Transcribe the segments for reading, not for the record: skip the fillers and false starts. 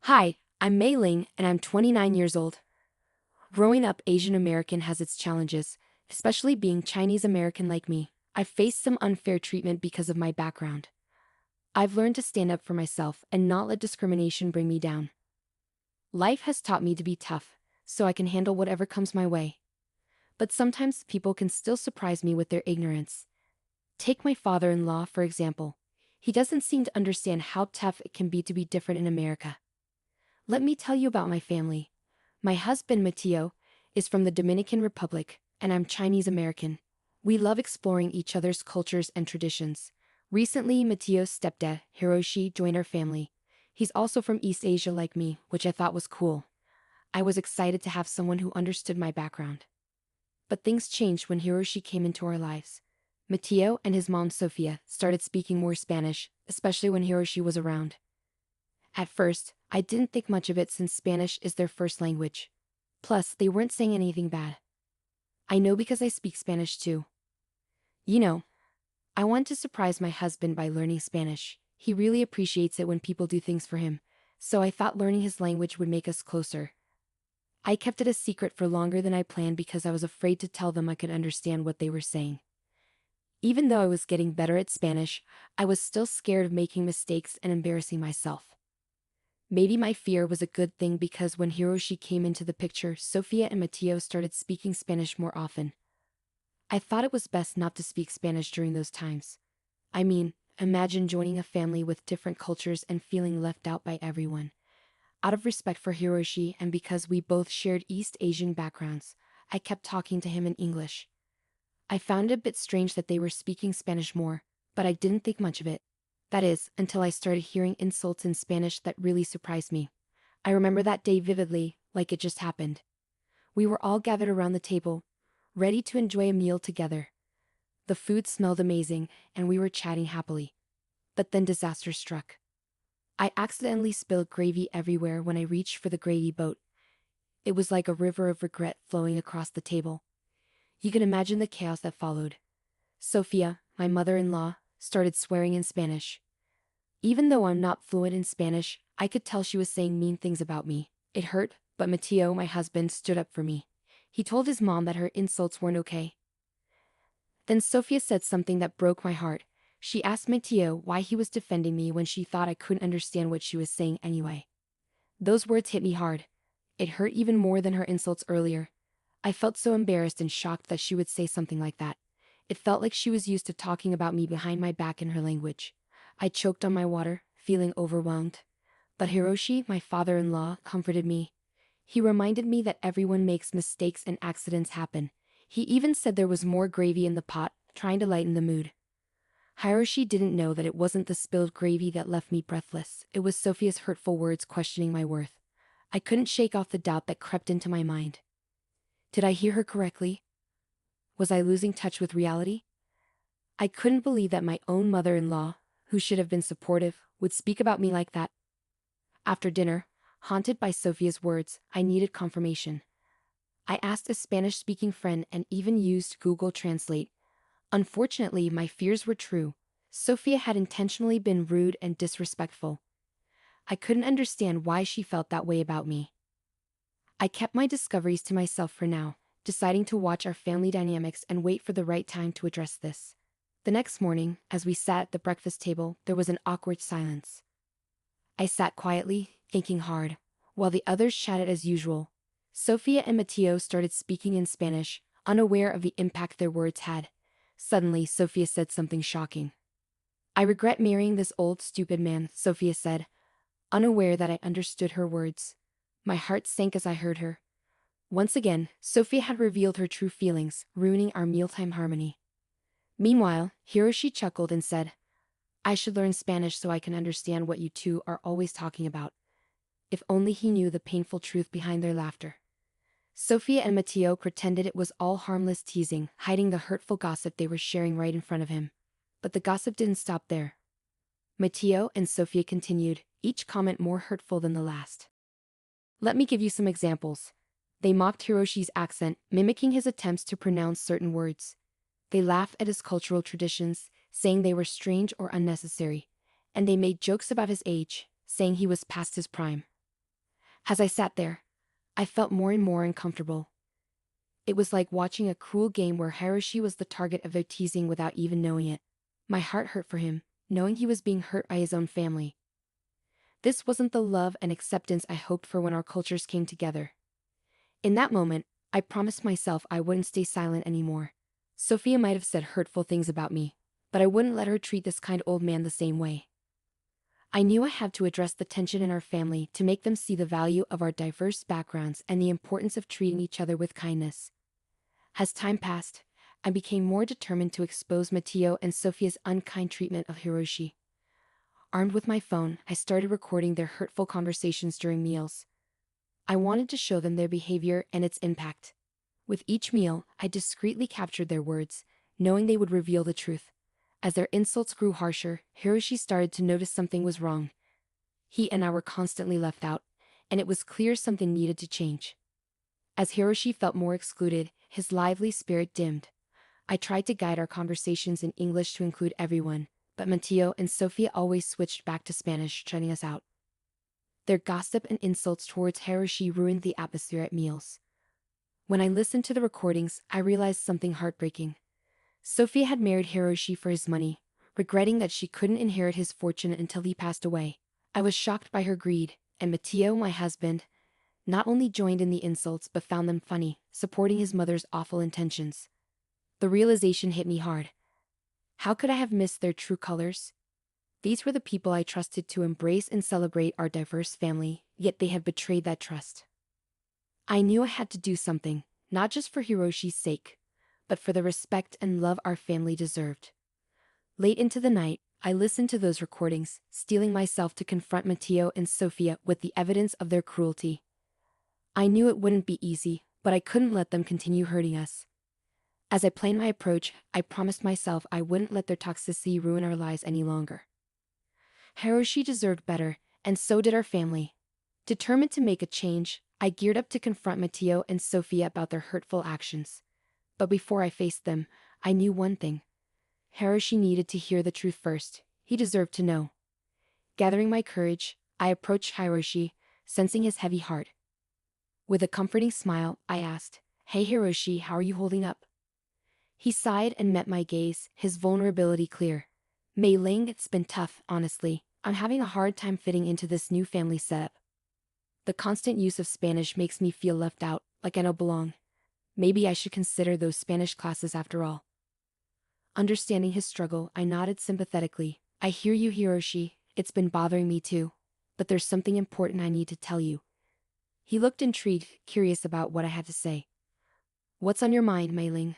Hi, I'm Mei Ling, and I'm 29 years old. Growing up Asian American has its challenges, especially being Chinese American like me. I've faced some unfair treatment because of my background. I've learned to stand up for myself and not let discrimination bring me down. Life has taught me to be tough, so I can handle whatever comes my way. But sometimes people can still surprise me with their ignorance. Take my father-in-law, for example. He doesn't seem to understand how tough it can be to be different in America. Let me tell you about my family. My husband, Mateo, is from the Dominican Republic, and I'm Chinese American. We love exploring each other's cultures and traditions. Recently, Mateo's stepdad, Hiroshi, joined our family. He's also from East Asia like me, which I thought was cool. I was excited to have someone who understood my background. But things changed when Hiroshi came into our lives. Mateo and his mom, Sofia, started speaking more Spanish, especially when Hiroshi was around. At first, I didn't think much of it since Spanish is their first language. Plus, they weren't saying anything bad. I know because I speak Spanish too. You know, I want to surprise my husband by learning Spanish. He really appreciates it when people do things for him, so I thought learning his language would make us closer. I kept it a secret for longer than I planned because I was afraid to tell them I could understand what they were saying. Even though I was getting better at Spanish, I was still scared of making mistakes and embarrassing myself. Maybe my fear was a good thing because when Hiroshi came into the picture, Sofia and Mateo started speaking Spanish more often. I thought it was best not to speak Spanish during those times. I mean, imagine joining a family with different cultures and feeling left out by everyone. Out of respect for Hiroshi and because we both shared East Asian backgrounds, I kept talking to him in English. I found it a bit strange that they were speaking Spanish more, but I didn't think much of it. That is, until I started hearing insults in Spanish that really surprised me. I remember that day vividly, like it just happened. We were all gathered around the table, ready to enjoy a meal together. The food smelled amazing, and we were chatting happily. But then disaster struck. I accidentally spilled gravy everywhere when I reached for the gravy boat. It was like a river of regret flowing across the table. You can imagine the chaos that followed. Sofia, my mother-in-law, started swearing in Spanish. Even though I'm not fluent in Spanish, I could tell she was saying mean things about me. It hurt, but Mateo, my husband, stood up for me. He told his mom that her insults weren't okay. Then Sofia said something that broke my heart. She asked Mateo why he was defending me when she thought I couldn't understand what she was saying anyway. Those words hit me hard. It hurt even more than her insults earlier. I felt so embarrassed and shocked that she would say something like that. It felt like she was used to talking about me behind my back in her language. I choked on my water, feeling overwhelmed. But Hiroshi, my father-in-law, comforted me. He reminded me that everyone makes mistakes and accidents happen. He even said there was more gravy in the pot, trying to lighten the mood. Hiroshi didn't know that it wasn't the spilled gravy that left me breathless. It was Sophia's hurtful words questioning my worth. I couldn't shake off the doubt that crept into my mind. Did I hear her correctly? Was I losing touch with reality? I couldn't believe that my own mother-in-law, who should have been supportive, would speak about me like that. After dinner, haunted by Sophia's words, I needed confirmation. I asked a Spanish-speaking friend and even used Google Translate. Unfortunately, my fears were true. Sophia had intentionally been rude and disrespectful. I couldn't understand why she felt that way about me. I kept my discoveries to myself for now, deciding to watch our family dynamics and wait for the right time to address this. The next morning, as we sat at the breakfast table, there was an awkward silence. I sat quietly, thinking hard, while the others chatted as usual. Sofia and Mateo started speaking in Spanish, unaware of the impact their words had. Suddenly, Sofia said something shocking. "I regret marrying this old, stupid man," Sofia said, unaware that I understood her words. My heart sank as I heard her. Once again, Sofia had revealed her true feelings, ruining our mealtime harmony. Meanwhile, Hiroshi chuckled and said, "I should learn Spanish so I can understand what you two are always talking about." If only he knew the painful truth behind their laughter. Sofia and Mateo pretended it was all harmless teasing, hiding the hurtful gossip they were sharing right in front of him. But the gossip didn't stop there. Mateo and Sofia continued, each comment more hurtful than the last. Let me give you some examples. They mocked Hiroshi's accent, mimicking his attempts to pronounce certain words. They laughed at his cultural traditions, saying they were strange or unnecessary. And they made jokes about his age, saying he was past his prime. As I sat there, I felt more and more uncomfortable. It was like watching a cruel game where Hiroshi was the target of their teasing without even knowing it. My heart hurt for him, knowing he was being hurt by his own family. This wasn't the love and acceptance I hoped for when our cultures came together. In that moment, I promised myself I wouldn't stay silent anymore. Sophia might have said hurtful things about me, but I wouldn't let her treat this kind old man the same way. I knew I had to address the tension in our family to make them see the value of our diverse backgrounds and the importance of treating each other with kindness. As time passed, I became more determined to expose Matteo and Sophia's unkind treatment of Hiroshi. Armed with my phone, I started recording their hurtful conversations during meals. I wanted to show them their behavior and its impact. With each meal, I discreetly captured their words, knowing they would reveal the truth. As their insults grew harsher, Hiroshi started to notice something was wrong. He and I were constantly left out, and it was clear something needed to change. As Hiroshi felt more excluded, his lively spirit dimmed. I tried to guide our conversations in English to include everyone, but Matteo and Sophia always switched back to Spanish, shutting us out. Their gossip and insults towards Hiroshi ruined the atmosphere at meals. When I listened to the recordings, I realized something heartbreaking. Sophia had married Hiroshi for his money, regretting that she couldn't inherit his fortune until he passed away. I was shocked by her greed, and Matteo, my husband, not only joined in the insults but found them funny, supporting his mother's awful intentions. The realization hit me hard. How could I have missed their true colors? These were the people I trusted to embrace and celebrate our diverse family, yet they had betrayed that trust. I knew I had to do something, not just for Hiroshi's sake, but for the respect and love our family deserved. Late into the night, I listened to those recordings, steeling myself to confront Matteo and Sophia with the evidence of their cruelty. I knew it wouldn't be easy, but I couldn't let them continue hurting us. As I planned my approach, I promised myself I wouldn't let their toxicity ruin our lives any longer. Hiroshi deserved better, and so did our family. Determined to make a change, I geared up to confront Matteo and Sophia about their hurtful actions. But before I faced them, I knew one thing. Hiroshi needed to hear the truth first. He deserved to know. Gathering my courage, I approached Hiroshi, sensing his heavy heart. With a comforting smile, I asked, "Hey Hiroshi, how are you holding up?" He sighed and met my gaze, his vulnerability clear. "Mei Ling, it's been tough, honestly. I'm having a hard time fitting into this new family setup. The constant use of Spanish makes me feel left out, like I don't belong. Maybe I should consider those Spanish classes after all." Understanding his struggle, I nodded sympathetically. "I hear you, Hiroshi. It's been bothering me too. But there's something important I need to tell you." He looked intrigued, curious about what I had to say. "What's on your mind, Mei Ling?"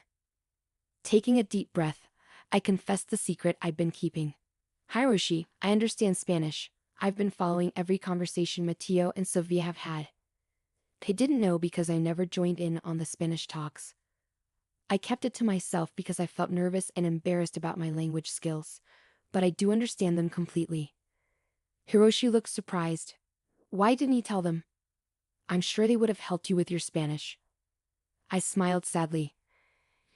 Taking a deep breath, I confessed the secret I'd been keeping. "Hiroshi, I understand Spanish. I've been following every conversation Matteo and Sofia have had. They didn't know because I never joined in on the Spanish talks. I kept it to myself because I felt nervous and embarrassed about my language skills, but I do understand them completely." Hiroshi looked surprised. "Why didn't he tell them?" "I'm sure they would have helped you with your Spanish." I smiled sadly.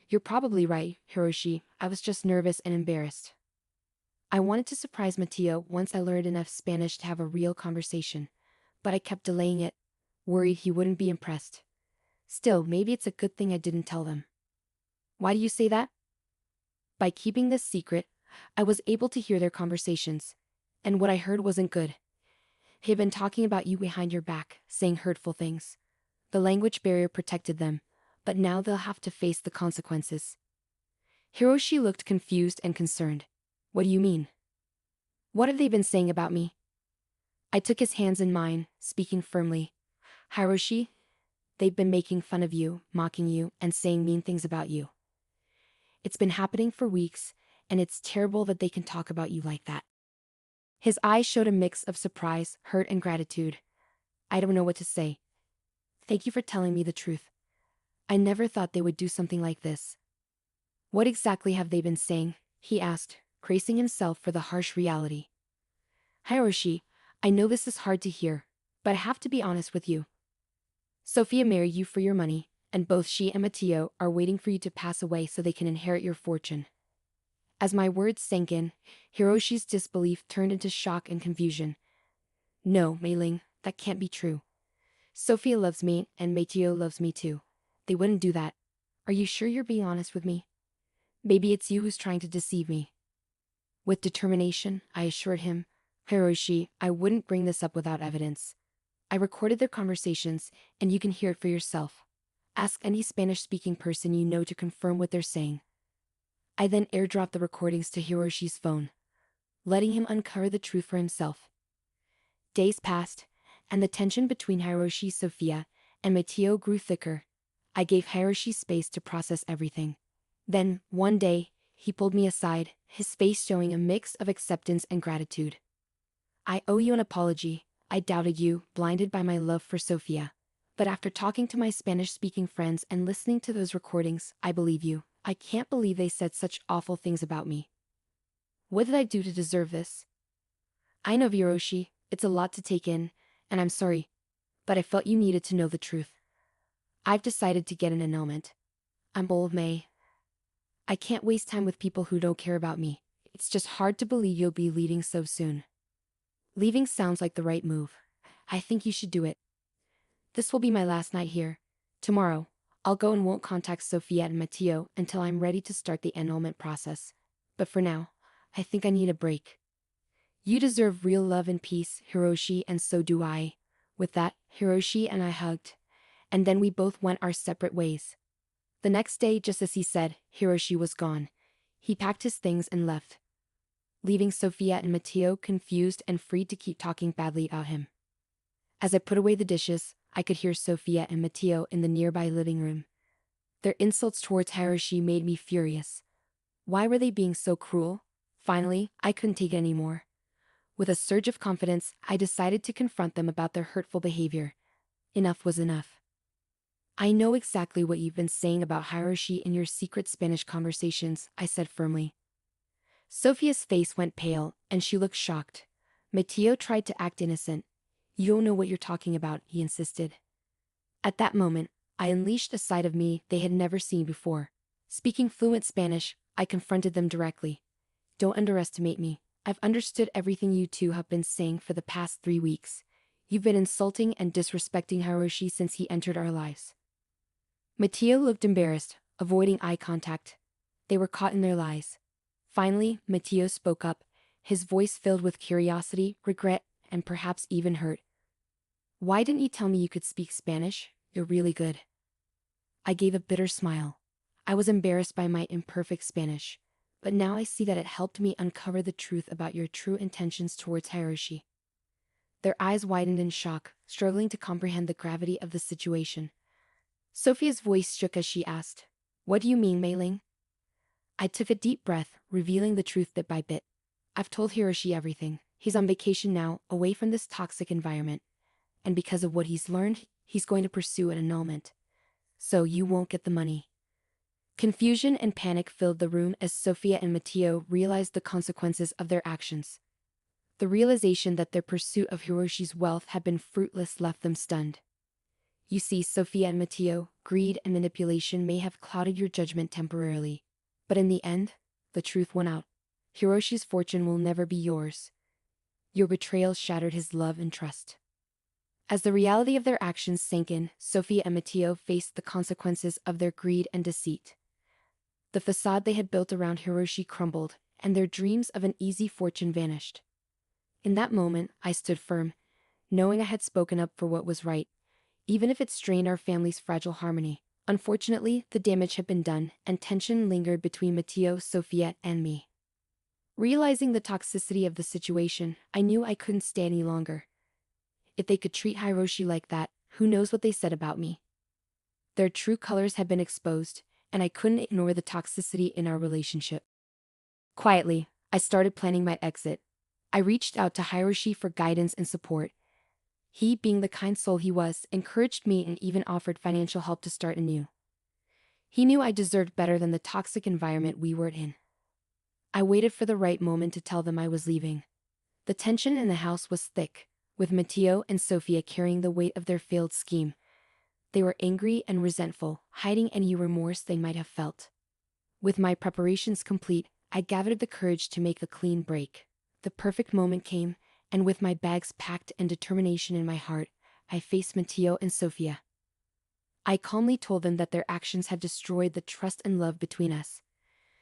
"You're probably right, Hiroshi. I was just nervous and embarrassed. I wanted to surprise Matteo once I learned enough Spanish to have a real conversation, but I kept delaying it, worried he wouldn't be impressed. Still, maybe it's a good thing I didn't tell them." "Why do you say that?" "By keeping this secret, I was able to hear their conversations, and what I heard wasn't good. They'd been talking about you behind your back, saying hurtful things. The language barrier protected them, but now they'll have to face the consequences." Hiroshi looked confused and concerned. "What do you mean? What have they been saying about me?" I took his hands in mine, speaking firmly. "Hiroshi, they've been making fun of you, mocking you, and saying mean things about you. It's been happening for weeks, and it's terrible that they can talk about you like that." His eyes showed a mix of surprise, hurt, and gratitude. I don't know what to say. "Thank you for telling me the truth. I never thought they would do something like this." "What exactly have they been saying?" he asked, bracing himself for the harsh reality. "Hiroshi, I know this is hard to hear, but I have to be honest with you. Sophia married you for your money, and both she and Matteo are waiting for you to pass away so they can inherit your fortune." As my words sank in, Hiroshi's disbelief turned into shock and confusion. "No, Mei Ling, that can't be true. Sophia loves me, and Mateo loves me too. They wouldn't do that. Are you sure you're being honest with me? Maybe it's you who's trying to deceive me. With determination, I assured him, Hiroshi, I wouldn't bring this up without evidence. I recorded their conversations, and you can hear it for yourself. Ask any Spanish-speaking person you know to confirm what they're saying. I then airdropped the recordings to Hiroshi's phone, letting him uncover the truth for himself. Days passed, and the tension between Hiroshi, Sophia, and Mateo grew thicker. I gave Hiroshi space to process everything. Then, one day, he pulled me aside, his face showing a mix of acceptance and gratitude. I owe you an apology. I doubted you, blinded by my love for Sophia. But after talking to my Spanish-speaking friends and listening to those recordings, I believe you. I can't believe they said such awful things about me. What did I do to deserve this? I know, Hiroshi, it's a lot to take in, and I'm sorry, but I felt you needed to know the truth. I've decided to get an annulment. I'm old, May. I can't waste time with people who don't care about me. It's just hard to believe you'll be leaving so soon. Leaving sounds like the right move. I think you should do it. This will be my last night here. Tomorrow, I'll go and won't contact Sophia and Mateo until I'm ready to start the annulment process. But for now, I think I need a break. You deserve real love and peace, Hiroshi, and so do I. With that, Hiroshi and I hugged. And then we both went our separate ways. The next day, just as he said, Hiroshi was gone. He packed his things and left, leaving Sophia and Mateo confused and free to keep talking badly about him. As I put away the dishes, I could hear Sophia and Mateo in the nearby living room. Their insults towards Hiroshi made me furious. Why were they being so cruel? Finally, I couldn't take it anymore. With a surge of confidence, I decided to confront them about their hurtful behavior. Enough was enough. I know exactly what you've been saying about Hiroshi in your secret Spanish conversations, I said firmly. Sophia's face went pale, and she looked shocked. Mateo tried to act innocent. You don't know what you're talking about, he insisted. At that moment, I unleashed a side of me they had never seen before. Speaking fluent Spanish, I confronted them directly. Don't underestimate me. I've understood everything you two have been saying for the past 3 weeks. You've been insulting and disrespecting Hiroshi since he entered our lives. Mateo looked embarrassed, avoiding eye contact. They were caught in their lies. Finally, Mateo spoke up, his voice filled with curiosity, regret, and perhaps even hurt. Why didn't you tell me you could speak Spanish? You're really good. I gave a bitter smile. I was embarrassed by my imperfect Spanish, but now I see that it helped me uncover the truth about your true intentions towards Hiroshi. Their eyes widened in shock, struggling to comprehend the gravity of the situation. Sophia's voice shook as she asked, What do you mean, Mei-ling? I took a deep breath, revealing the truth bit by bit. I've told Hiroshi everything. He's on vacation now, away from this toxic environment. And because of what he's learned, he's going to pursue an annulment. So you won't get the money. Confusion and panic filled the room as Sophia and Mateo realized the consequences of their actions. The realization that their pursuit of Hiroshi's wealth had been fruitless left them stunned. You see, Sophia and Mateo, greed and manipulation may have clouded your judgment temporarily. But in the end, the truth won out. Hiroshi's fortune will never be yours. Your betrayal shattered his love and trust. As the reality of their actions sank in, Sophia and Mateo faced the consequences of their greed and deceit. The facade they had built around Hiroshi crumbled, and their dreams of an easy fortune vanished. In that moment, I stood firm, knowing I had spoken up for what was right, even if it strained our family's fragile harmony. Unfortunately, the damage had been done, and tension lingered between Mateo, Sophia, and me. Realizing the toxicity of the situation, I knew I couldn't stay any longer. If they could treat Hiroshi like that, who knows what they said about me? Their true colors had been exposed, and I couldn't ignore the toxicity in our relationship. Quietly, I started planning my exit. I reached out to Hiroshi for guidance and support. He, being the kind soul he was, encouraged me and even offered financial help to start anew. He knew I deserved better than the toxic environment we were in. I waited for the right moment to tell them I was leaving. The tension in the house was thick, with Mateo and Sophia carrying the weight of their failed scheme. They were angry and resentful, hiding any remorse they might have felt. With my preparations complete, I gathered the courage to make a clean break. The perfect moment came, and with my bags packed and determination in my heart, I faced Mateo and Sophia. I calmly told them that their actions had destroyed the trust and love between us.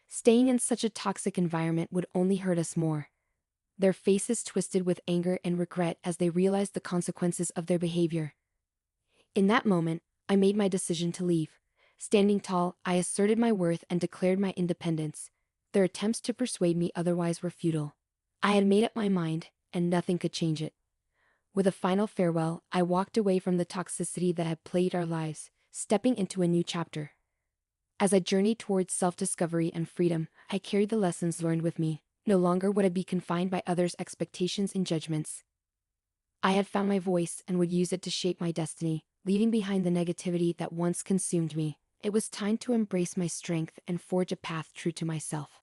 Staying in such a toxic environment would only hurt us more. Their faces twisted with anger and regret as they realized the consequences of their behavior. In that moment, I made my decision to leave. Standing tall, I asserted my worth and declared my independence. Their attempts to persuade me otherwise were futile. I had made up my mind, and nothing could change it. With a final farewell, I walked away from the toxicity that had plagued our lives, stepping into a new chapter. As I journeyed towards self-discovery and freedom, I carried the lessons learned with me. No longer would I be confined by others' expectations and judgments. I had found my voice and would use it to shape my destiny, leaving behind the negativity that once consumed me. It was time to embrace my strength and forge a path true to myself.